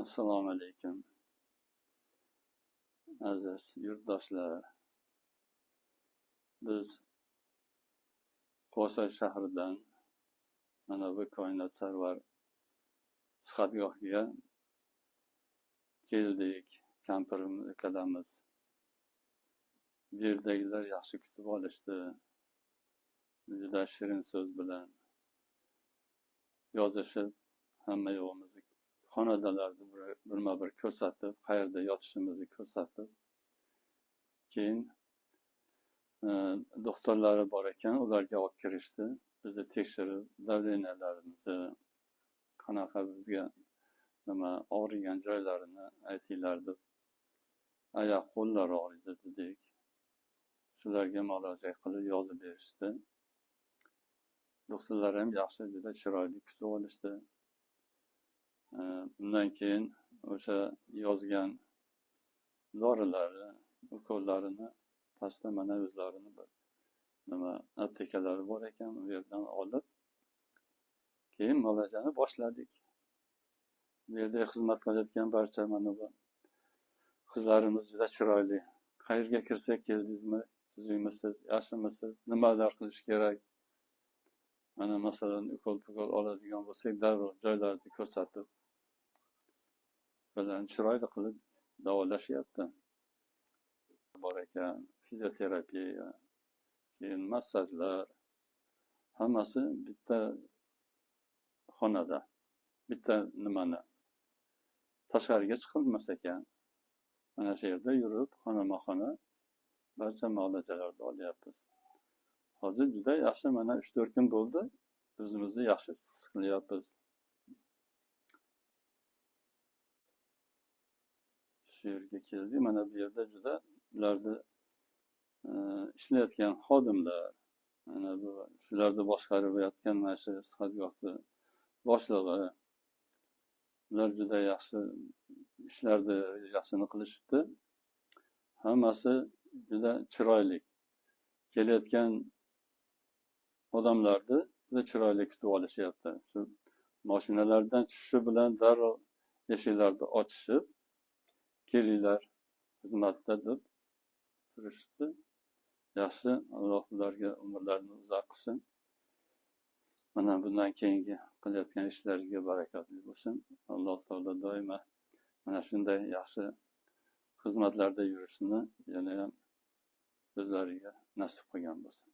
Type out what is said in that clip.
Assalomu alaykum, aziz yurtdoshlar. Biz Quvasoy shahridan mana bu koinot sarvar sihatgohiga keldik. Kampirim ikkalamiz. Bu yerdagilar yaxshi kutib olishdi. Juda shirin so'z bilan yozishib, hamma yo'g'imizni xonadolarni birma-bir ko'rsatib, qayerda yotishimizni ko'rsatib, keyin doktorlari bor ekan, ularga olib kirishdi. Bizni tekshirib, davleniyalarimizni, qanaqa bizga nima og'rigan joylarini aytinglar deb, oyoq qo'llari og'riydi dedik. Shularga muolaja qilib yozib berishdi. Doktorlar ham yaxshi, juda chiroyli kutib olishdi. Undan keyin o'sha yozgan dorilari, ukollarini pastda mana o'zlarini bir nima aptekalari bor ekan, u yerdan olib, keyin muolajani boshladik. Bu yerda xizmat qilayotgan barcha mana bu qizlarimiz juda chiroyli. Qayerga kirsak, keldingizmi, tuzukmisiz, yaxshimisiz, nimalar qilish kerak? Mana masalan, ukol-pukol oladigan bo'lsak, darrov joylarni ko'rsatib, bilan chiroyli qilib davolashyapti. Bor ekan, fizioterapiya, keyin massajlar, hammasi bitta xonada, bitta nimani tashqariga chiqilmas ekan. Mana shu yerda yurib, xonama-xona barcha muolajalarni olyapmiz. Hozir juda yaxshi, mana 3-4 kun bo'ldi, o'zimizni yaxshi his qilyapmiz. Shu yerga keldik, mana bu yerda juda ularni ishlayotgan xodimlar, mana bu shularni boshqarib yotgan mana shu sihatgohni boshlig'i, ular juda yaxshi ishlarni rejasini qilishibdi. Hammasi juda chiroyli. Kelayotgan odamlarni juda chiroyli kutib olishyapti. Shu mashinalardan tushishi bilan darrov eshiklarni ochishib, kelinglar xizmatda deb turishibdi. Yaxshi, Alloh ularga umrlarini uzoq qilsin. Mana bundan keyingi qilayotgan ishlariga barakatli bo'lsin. Alloh taolo doimo mana shunday yaxshi xizmatlarda yurishni yana ham o'zlariga nasib qilgan bo'lsin.